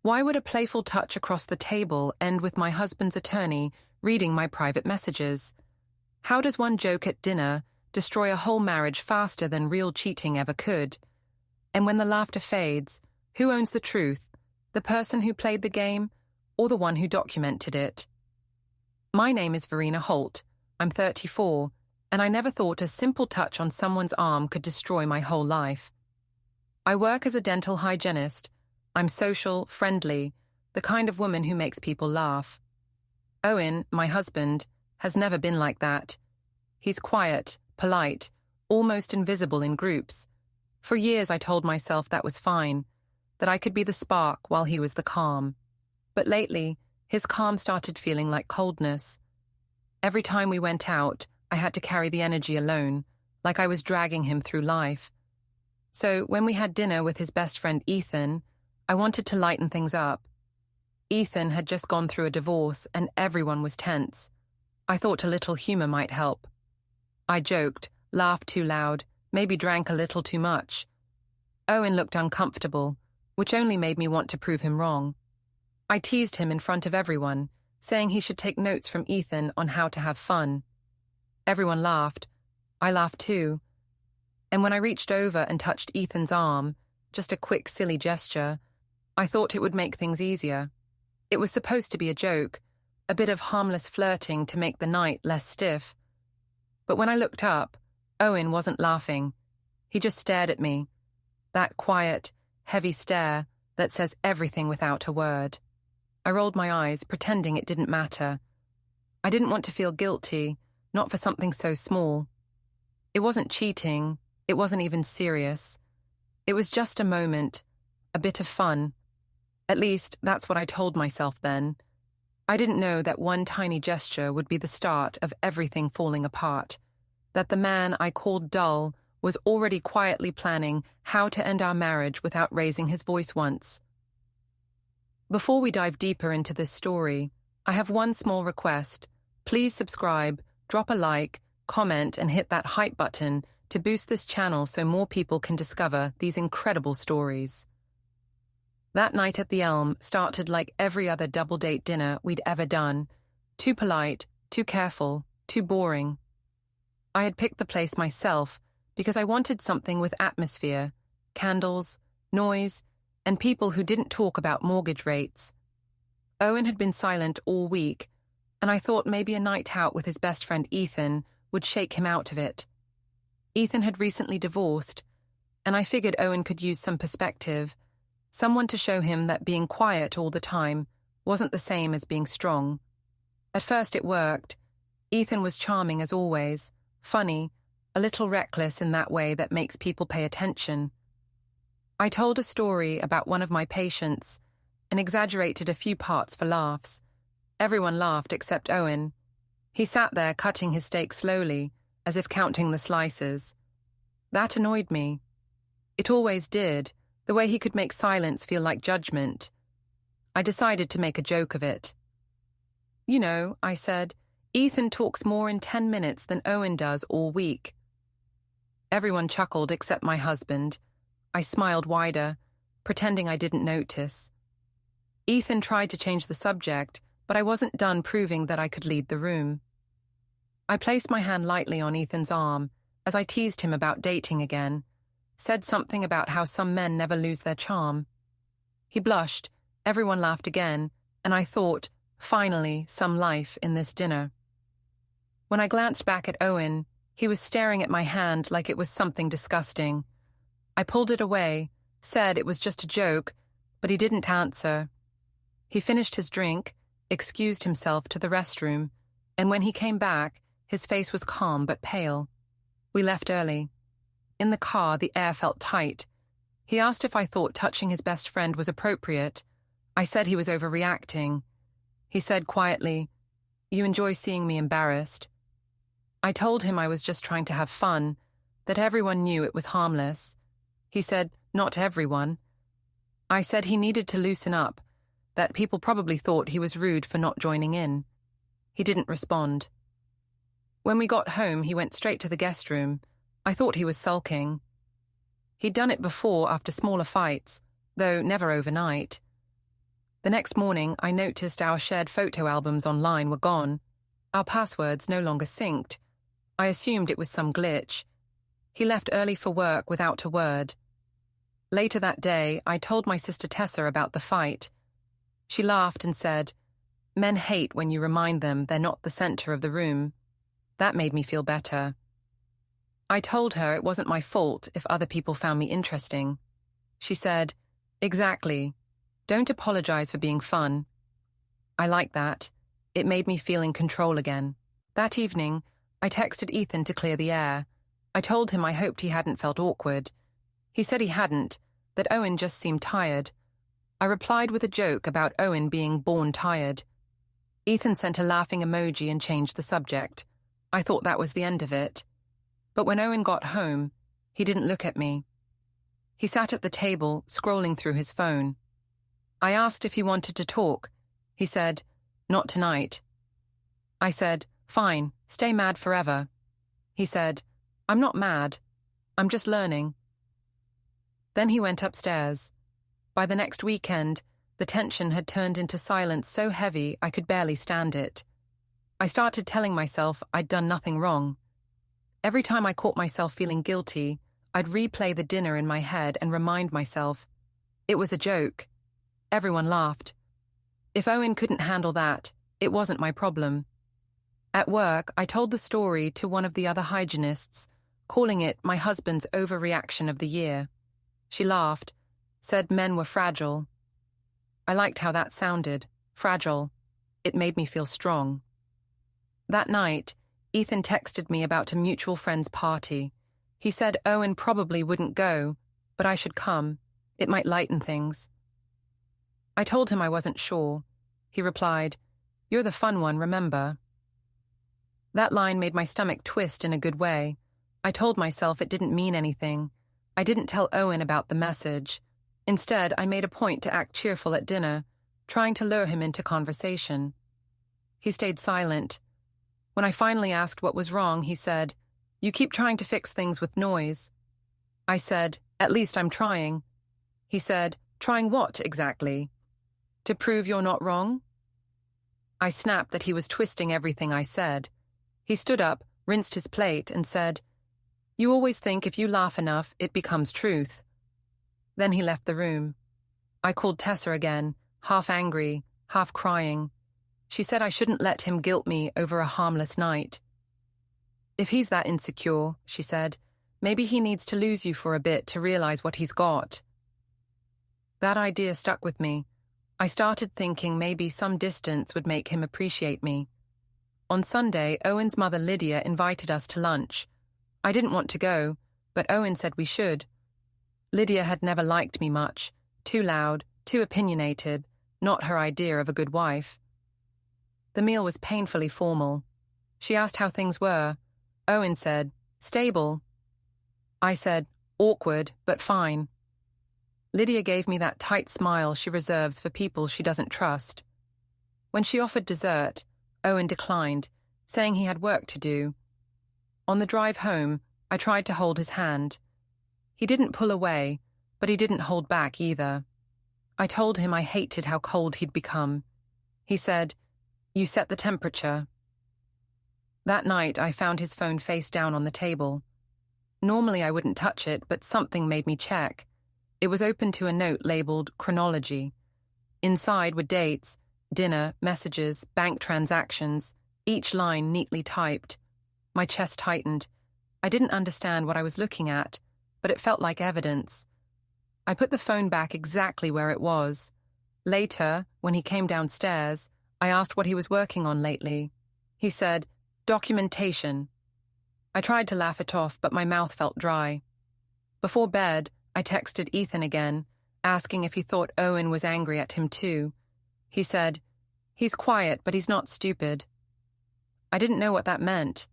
Why would a playful touch across the table end with my husband's attorney reading my private messages? How does one joke at dinner destroy a whole marriage faster than real cheating ever could? And when the laughter fades, who owns the truth? The person who played the game or the one who documented it? My name is Verena Holt. I'm 34, and I never thought a simple touch on someone's arm could destroy my whole life. I work as a dental hygienist. I'm social, friendly, the kind of woman who makes people laugh. Owen, my husband, has never been like that. He's quiet, polite, almost invisible in groups. For years I told myself that was fine, that I could be the spark while he was the calm. But lately, his calm started feeling like coldness. Every time we went out, I had to carry the energy alone, like I was dragging him through life. So when we had dinner with his best friend Ethan, I wanted to lighten things up. Ethan had just gone through a divorce and everyone was tense. I thought a little humor might help. I joked, laughed too loud, maybe drank a little too much. Owen looked uncomfortable, which only made me want to prove him wrong. I teased him in front of everyone, saying he should take notes from Ethan on how to have fun. Everyone laughed. I laughed too. And when I reached over and touched Ethan's arm, just a quick silly gesture, I thought it would make things easier. It was supposed to be a joke, a bit of harmless flirting to make the night less stiff. But when I looked up, Owen wasn't laughing. He just stared at me. That quiet, heavy stare that says everything without a word. I rolled my eyes, pretending it didn't matter. I didn't want to feel guilty, not for something so small. It wasn't cheating. It wasn't even serious. It was just a moment, a bit of fun. At least, that's what I told myself then. I didn't know that one tiny gesture would be the start of everything falling apart, that the man I called dull was already quietly planning how to end our marriage without raising his voice once. Before we dive deeper into this story, I have one small request. Please subscribe, drop a like, comment, and hit that hype button to boost this channel so more people can discover these incredible stories. That night at the Elm started like every other double-date dinner we'd ever done. Too polite, too careful, too boring. I had picked the place myself because I wanted something with atmosphere, candles, noise, and people who didn't talk about mortgage rates. Owen had been silent all week, and I thought maybe a night out with his best friend Ethan would shake him out of it. Ethan had recently divorced, and I figured Owen could use some perspective, someone to show him that being quiet all the time wasn't the same as being strong. At first it worked. Ethan was charming as always, funny, a little reckless in that way that makes people pay attention. I told a story about one of my patients and exaggerated a few parts for laughs. Everyone laughed except Owen. He sat there cutting his steak slowly, as if counting the slices. That annoyed me. It always did, the way he could make silence feel like judgment. I decided to make a joke of it. You know, I said, Ethan talks more in 10 minutes than Owen does all week. Everyone chuckled except my husband. I smiled wider, pretending I didn't notice. Ethan tried to change the subject, but I wasn't done proving that I could lead the room. I placed my hand lightly on Ethan's arm as I teased him about dating again, said something about how some men never lose their charm. He blushed, everyone laughed again, and I thought, finally, some life in this dinner. When I glanced back at Owen, he was staring at my hand like it was something disgusting. I pulled it away, said it was just a joke, but he didn't answer. He finished his drink, excused himself to the restroom, and when he came back, his face was calm but pale. We left early. In the car, the air felt tight. He asked if I thought touching his best friend was appropriate. I said he was overreacting. He said quietly, "You enjoy seeing me embarrassed." I told him I was just trying to have fun, that everyone knew it was harmless. He said, "Not everyone." I said he needed to loosen up, that people probably thought he was rude for not joining in. He didn't respond. When we got home, he went straight to the guest room. I thought he was sulking. He'd done it before after smaller fights, though never overnight. The next morning, I noticed our shared photo albums online were gone. Our passwords no longer synced. I assumed it was some glitch. He left early for work without a word. Later that day, I told my sister Tessa about the fight. She laughed and said, "Men hate when you remind them they're not the center of the room." That made me feel better. I told her it wasn't my fault if other people found me interesting. She said, "Exactly. Don't apologize for being fun." I liked that. It made me feel in control again. That evening, I texted Ethan to clear the air. I told him I hoped he hadn't felt awkward. He said he hadn't, that Owen just seemed tired. I replied with a joke about Owen being born tired. Ethan sent a laughing emoji and changed the subject. I thought that was the end of it. But when Owen got home, he didn't look at me. He sat at the table, scrolling through his phone. I asked if he wanted to talk. He said, "Not tonight." I said, "Fine, stay mad forever." He said, "I'm not mad. I'm just learning." Then he went upstairs. By the next weekend, the tension had turned into silence so heavy I could barely stand it. I started telling myself I'd done nothing wrong. Every time I caught myself feeling guilty, I'd replay the dinner in my head and remind myself, it was a joke. Everyone laughed. If Owen couldn't handle that, it wasn't my problem. At work, I told the story to one of the other hygienists, calling it my husband's overreaction of the year. She laughed, said men were fragile. I liked how that sounded, fragile. It made me feel strong. That night, Ethan texted me about a mutual friend's party. He said Owen probably wouldn't go, but I should come. It might lighten things. I told him I wasn't sure. He replied, "You're the fun one, remember?" That line made my stomach twist in a good way. I told myself it didn't mean anything. I didn't tell Owen about the message. Instead, I made a point to act cheerful at dinner, trying to lure him into conversation. He stayed silent. When I finally asked what was wrong, he said, "You keep trying to fix things with noise." I said, "At least I'm trying." He said, "Trying what, exactly? To prove you're not wrong?" I snapped that he was twisting everything I said. He stood up, rinsed his plate, and said, "You always think if you laugh enough, it becomes truth." Then he left the room. I called Tessa again, half angry, half crying. She said I shouldn't let him guilt me over a harmless night. "If he's that insecure," she said, "maybe he needs to lose you for a bit to realize what he's got." That idea stuck with me. I started thinking maybe some distance would make him appreciate me. On Sunday, Owen's mother Lydia invited us to lunch. I didn't want to go, but Owen said we should. Lydia had never liked me much, too loud, too opinionated, not her idea of a good wife. The meal was painfully formal. She asked how things were. Owen said, "Stable." I said, "Awkward, but fine." Lydia gave me that tight smile she reserves for people she doesn't trust. When she offered dessert, Owen declined, saying he had work to do. On the drive home, I tried to hold his hand. He didn't pull away, but he didn't hold back either. I told him I hated how cold he'd become. He said, "You set the temperature." That night, I found his phone face down on the table. Normally I wouldn't touch it, but something made me check. It was open to a note labeled chronology. Inside were dates, dinner, messages, bank transactions, each line neatly typed. My chest tightened. I didn't understand what I was looking at, but it felt like evidence. I put the phone back exactly where it was. Later, when he came downstairs, I asked what he was working on lately. He said, "Documentation." I tried to laugh it off, but my mouth felt dry. Before bed, I texted Ethan again, asking if he thought Owen was angry at him too. He said, "He's quiet, but he's not stupid." I didn't know what that meant.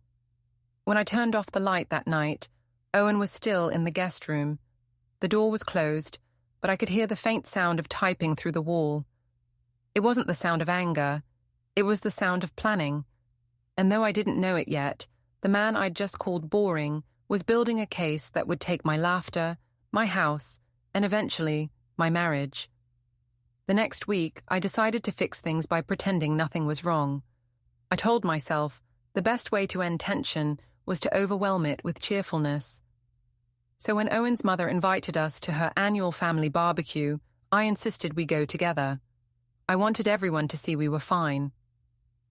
When I turned off the light that night, Owen was still in the guest room. The door was closed, but I could hear the faint sound of typing through the wall. It wasn't the sound of anger. It was the sound of planning. And though I didn't know it yet, the man I'd just called boring was building a case that would take my laughter, my house, and eventually my marriage. The next week, I decided to fix things by pretending nothing was wrong. I told myself the best way to end tension was to overwhelm it with cheerfulness. So when Owen's mother invited us to her annual family barbecue, I insisted we go together. I wanted everyone to see we were fine.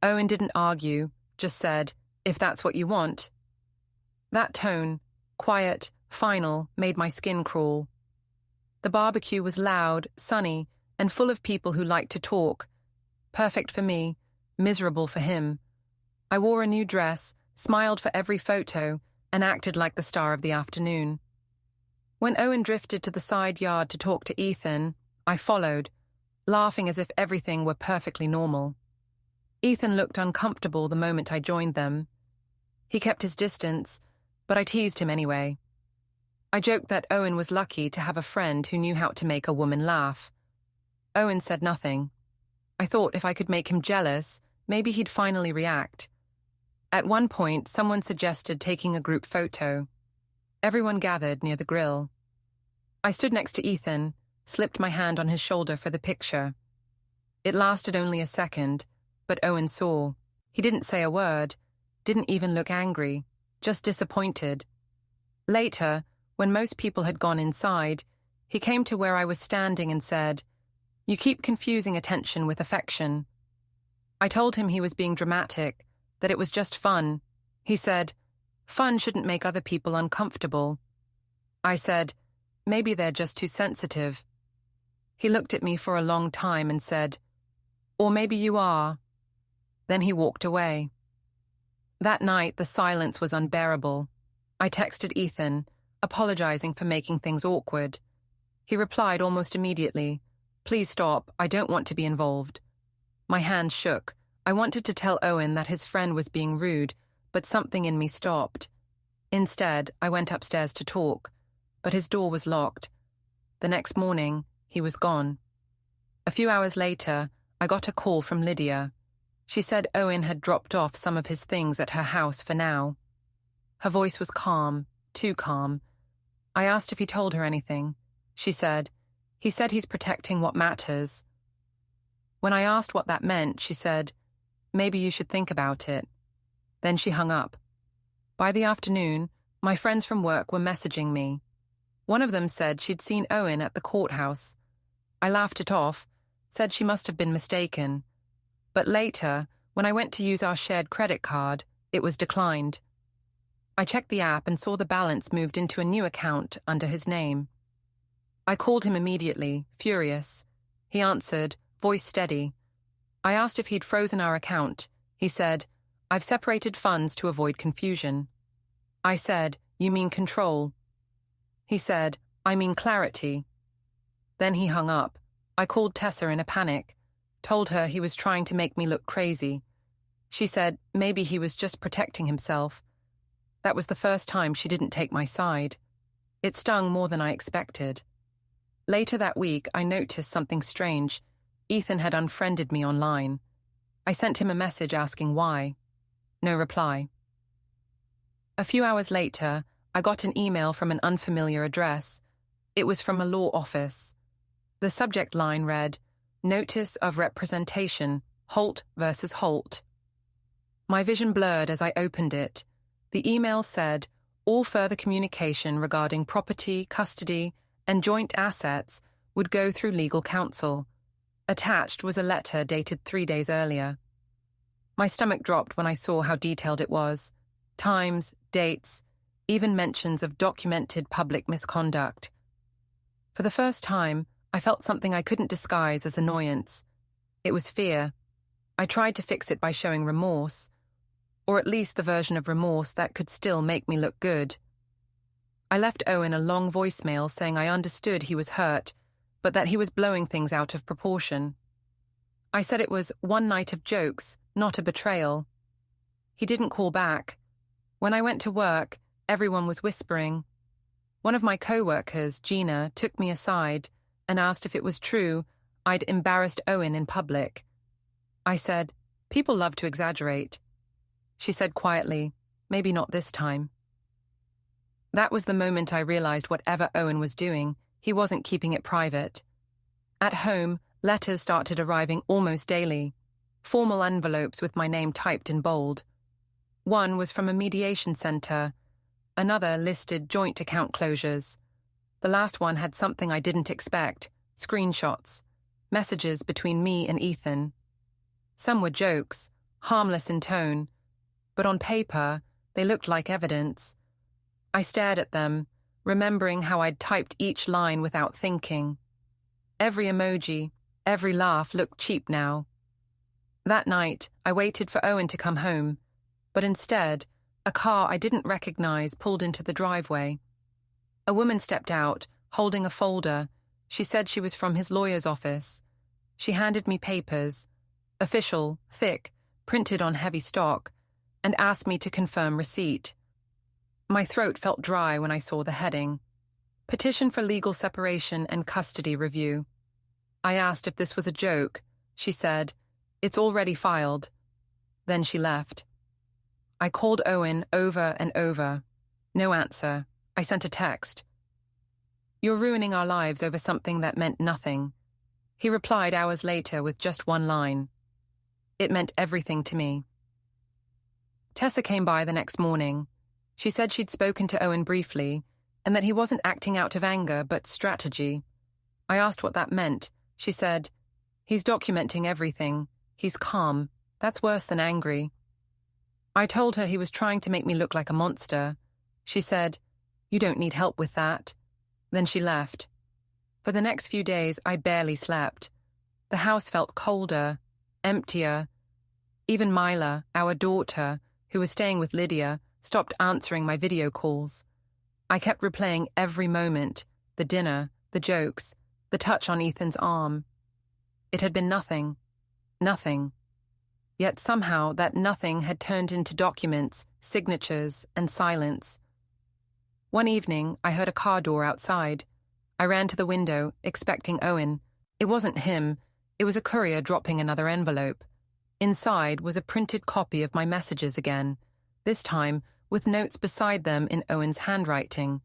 Owen didn't argue, just said, "If that's what you want." That tone, quiet, final, made my skin crawl. The barbecue was loud, sunny, and full of people who liked to talk. Perfect for me, miserable for him. I wore a new dress, smiled for every photo, and acted like the star of the afternoon. When Owen drifted to the side yard to talk to Ethan, I followed, laughing as if everything were perfectly normal. Ethan looked uncomfortable the moment I joined them. He kept his distance, but I teased him anyway. I joked that Owen was lucky to have a friend who knew how to make a woman laugh. Owen said nothing. I thought if I could make him jealous, maybe he'd finally react. At one point, someone suggested taking a group photo. Everyone gathered near the grill. I stood next to Ethan, slipped my hand on his shoulder for the picture. It lasted only a second, but Owen saw. He didn't say a word, didn't even look angry, just disappointed. Later, when most people had gone inside, he came to where I was standing and said, "You keep confusing attention with affection." I told him he was being dramatic, that it was just fun. He said, "Fun shouldn't make other people uncomfortable." I said, "Maybe they're just too sensitive." He looked at me for a long time and said, "Or maybe you are." Then he walked away. That night, the silence was unbearable. I texted Ethan, apologizing for making things awkward. He replied almost immediately, "Please stop, I don't want to be involved." My hand shook. I wanted to tell Owen that his friend was being rude, but something in me stopped. Instead, I went upstairs to talk, but his door was locked. The next morning, he was gone. A few hours later, I got a call from Lydia. She said Owen had dropped off some of his things at her house for now. Her voice was calm, too calm. I asked if he told her anything. She said, "He said he's protecting what matters." When I asked what that meant, she said, "Maybe you should think about it." Then she hung up. By the afternoon, my friends from work were messaging me. One of them said she'd seen Owen at the courthouse. I laughed it off, said she must have been mistaken. But later, when I went to use our shared credit card, it was declined. I checked the app and saw the balance moved into a new account under his name. I called him immediately, furious. He answered, voice steady. I asked if he'd frozen our account. He said, "I've separated funds to avoid confusion." I said, "You mean control?" He said, "I mean clarity." Then he hung up. I called Tessa in a panic, told her he was trying to make me look crazy. She said maybe he was just protecting himself. That was the first time she didn't take my side. It stung more than I expected. Later that week, I noticed something strange. Ethan had unfriended me online. I sent him a message asking why. No reply. A few hours later, I got an email from an unfamiliar address. It was from a law office. The subject line read, "Notice of Representation, Holt versus Holt." My vision blurred as I opened it. The email said, all further communication regarding property, custody, and joint assets would go through legal counsel. Attached was a letter dated 3 days earlier. My stomach dropped when I saw how detailed it was. Times, dates, even mentions of documented public misconduct. For the first time, I felt something I couldn't disguise as annoyance. It was fear. I tried to fix it by showing remorse, or at least the version of remorse that could still make me look good. I left Owen a long voicemail saying I understood he was hurt, but that he was blowing things out of proportion. I said it was one night of jokes, not a betrayal. He didn't call back. When I went to work, everyone was whispering. One of my co-workers, Gina, took me aside and asked if it was true I'd embarrassed Owen in public. I said, "People love to exaggerate." She said quietly, "Maybe not this time." That was the moment I realized whatever Owen was doing, he wasn't keeping it private. At home, Letters started arriving almost daily, formal envelopes with my name typed in bold. One was from a mediation centre, another listed joint account closures. The last one had something I didn't expect, screenshots, messages between me and Ethan. Some were jokes, harmless in tone, but on paper, they looked like evidence. I stared at them, remembering how I'd typed each line without thinking. Every emoji, every laugh looked cheap now. That night, I waited for Owen to come home, but instead, a car I didn't recognize pulled into the driveway. A woman stepped out, holding a folder. She said she was from his lawyer's office. She handed me papers, official, thick, printed on heavy stock, and asked me to confirm receipt. My throat felt dry when I saw the heading. Petition for legal separation and custody review. I asked if this was a joke. She said, "It's already filed." Then she left. I called Owen over and over. No answer. I sent a text. "You're ruining our lives over something that meant nothing." He replied hours later with just one line. It meant everything to me. Tessa came by the next morning. She said she'd spoken to Owen briefly, and that he wasn't acting out of anger but strategy. I asked what that meant. She said, "He's documenting everything. He's calm. That's worse than angry." I told her he was trying to make me look like a monster. She said, "You don't need help with that." Then she left. For the next few days, I barely slept. The house felt colder, emptier. Even Mila, our daughter, who was staying with Lydia, stopped answering my video calls. I kept replaying every moment, the dinner, the jokes, the touch on Ethan's arm. It had been nothing. Nothing. Yet somehow that nothing had turned into documents, signatures, and silence. One evening, I heard a car door outside. I ran to the window, expecting Owen. It wasn't him. It was a courier dropping another envelope. Inside was a printed copy of my messages again, this time with notes beside them in Owen's handwriting.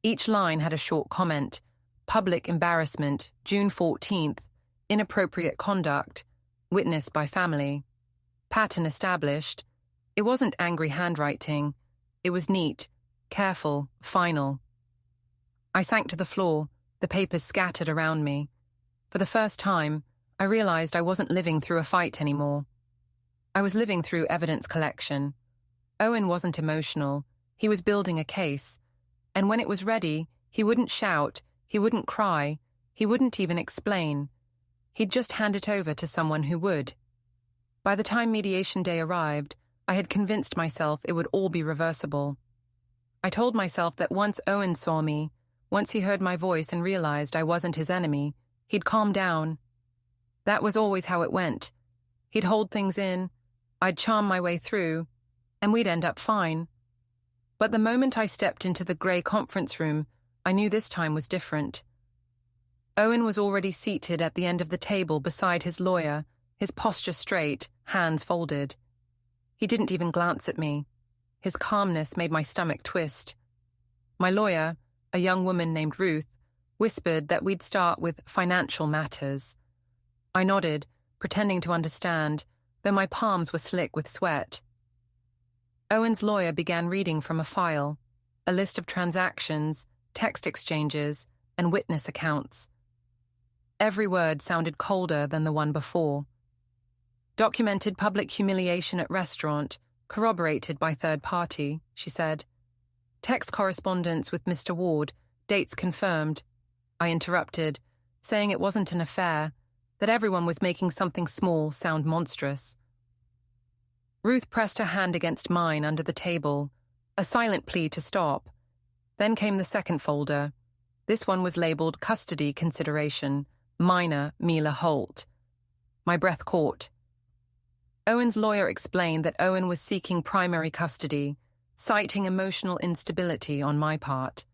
Each line had a short comment. Public embarrassment, June 14th. Inappropriate conduct. Witnessed by family. Pattern established. It wasn't angry handwriting. It was neat, careful, final. I sank to the floor, the papers scattered around me. For the first time, I realized I wasn't living through a fight anymore. I was living through evidence collection. Owen wasn't emotional. He was building a case. And when it was ready, he wouldn't shout, he wouldn't cry, he wouldn't even explain. He'd just hand it over to someone who would. By the time mediation day arrived, I had convinced myself it would all be reversible. I told myself that once Owen saw me, once he heard my voice and realized I wasn't his enemy, he'd calm down. That was always how it went. He'd hold things in, I'd charm my way through, and we'd end up fine. But the moment I stepped into the grey conference room, I knew this time was different. Owen was already seated at the end of the table beside his lawyer, his posture straight, hands folded. He didn't even glance at me. His calmness made my stomach twist. My lawyer, a young woman named Ruth, whispered that we'd start with financial matters. I nodded, pretending to understand, though my palms were slick with sweat. Owen's lawyer began reading from a file, a list of transactions, text exchanges, and witness accounts. Every word sounded colder than the one before. Documented public humiliation at restaurant, corroborated by third party, she said. Text correspondence with Mr. Ward, dates confirmed. I interrupted, saying it wasn't an affair, that everyone was making something small sound monstrous. Ruth pressed her hand against mine under the table, a silent plea to stop. Then came the second folder. This one was labelled custody consideration, minor Verena Holt. My breath caught. Owen's lawyer explained that Owen was seeking primary custody, citing emotional instability on my part.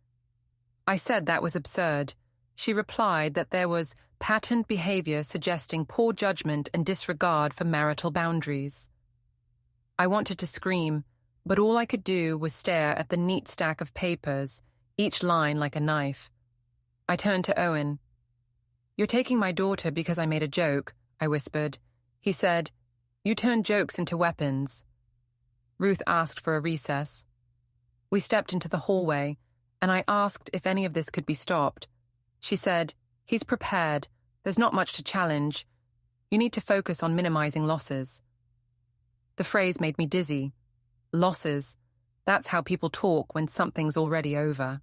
I said that was absurd. She replied that there was patterned behaviour suggesting poor judgment and disregard for marital boundaries. I wanted to scream, but all I could do was stare at the neat stack of papers, each line like a knife. I turned to Owen. "You're taking my daughter because I made a joke," I whispered. He said, "You turn jokes into weapons." Ruth asked for a recess. We stepped into the hallway, and I asked if any of this could be stopped. She said, "He's prepared. There's not much to challenge. You need to focus on minimizing losses." The phrase made me dizzy. Losses. That's how people talk when something's already over.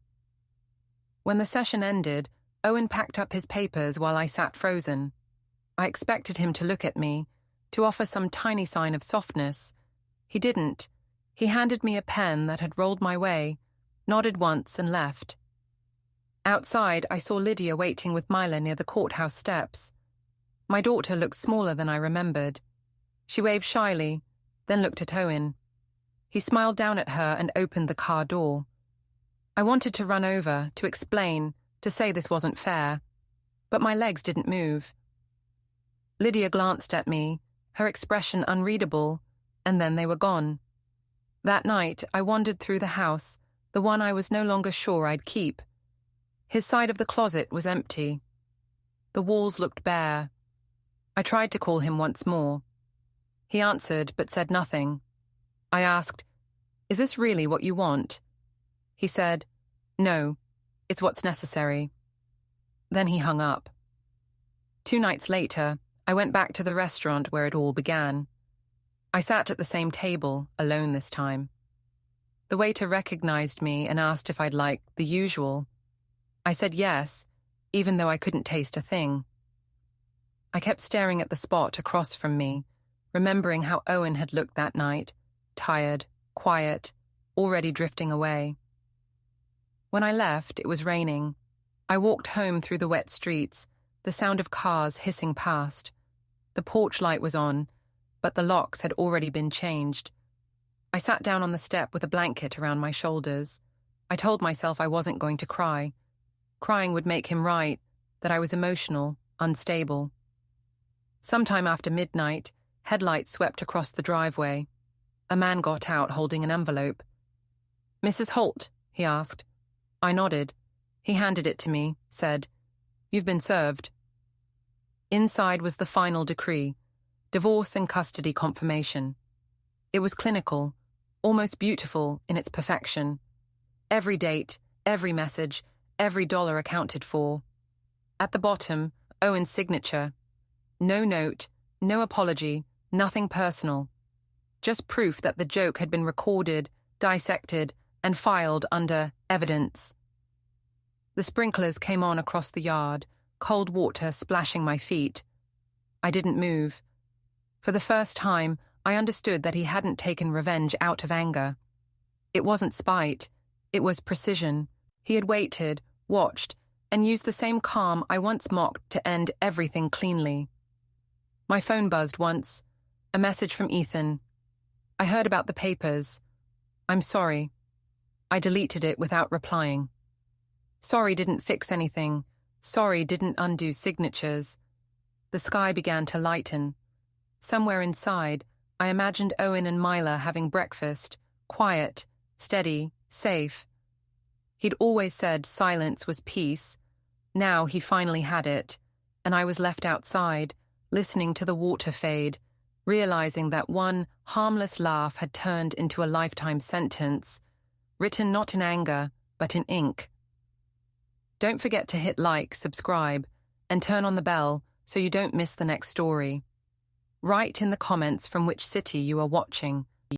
When the session ended, Owen packed up his papers while I sat frozen. I expected him to look at me, to offer some tiny sign of softness. He didn't. He handed me a pen that had rolled my way, nodded once and left. Outside, I saw Lydia waiting with Mila near the courthouse steps. My daughter looked smaller than I remembered. She waved shyly, then looked at Owen. He smiled down at her and opened the car door. I wanted to run over, to explain, to say this wasn't fair, but my legs didn't move. Lydia glanced at me, her expression unreadable, and then they were gone. That night, I wandered through the house, the one I was no longer sure I'd keep. His side of the closet was empty. The walls looked bare. I tried to call him once more. He answered but said nothing. I asked, "Is this really what you want?" He said, "No, it's what's necessary." Then he hung up. 2 nights later, I went back to the restaurant where it all began. I sat at the same table, alone this time. The waiter recognized me and asked if I'd like the usual. I said yes, even though I couldn't taste a thing. I kept staring at the spot across from me, remembering how Owen had looked that night, tired, quiet, already drifting away. When I left, it was raining. I walked home through the wet streets, the sound of cars hissing past. The porch light was on, but the locks had already been changed. I sat down on the step with a blanket around my shoulders. I told myself I wasn't going to cry. Crying would make him right, that I was emotional, unstable. Sometime after midnight, headlights swept across the driveway. A man got out holding an envelope. "Mrs. Holt?" he asked. I nodded. He handed it to me, said, "You've been served." Inside was the final decree, divorce and custody confirmation. It was clinical, almost beautiful in its perfection. Every date, every message, every dollar accounted for. At the bottom, Owen's signature. No note, no apology, nothing personal. Just proof that the joke had been recorded, dissected, and filed under evidence. The sprinklers came on across the yard, cold water splashing my feet. I didn't move. For the first time, I understood that he hadn't taken revenge out of anger. It wasn't spite. It was precision. He had waited, watched, and used the same calm I once mocked to end everything cleanly. My phone buzzed once. A message from Ethan. I heard about the papers. "I'm sorry." I deleted it without replying. Sorry didn't fix anything. Sorry didn't undo signatures. The sky began to lighten. Somewhere inside, I imagined Owen and Mila having breakfast, quiet, steady, safe. He'd always said silence was peace. Now he finally had it, and I was left outside, listening to the water fade, realizing that one harmless laugh had turned into a lifetime sentence, written not in anger, but in ink. Don't forget to hit like, subscribe, and turn on the bell so you don't miss the next story. Write in the comments from which city you are watching.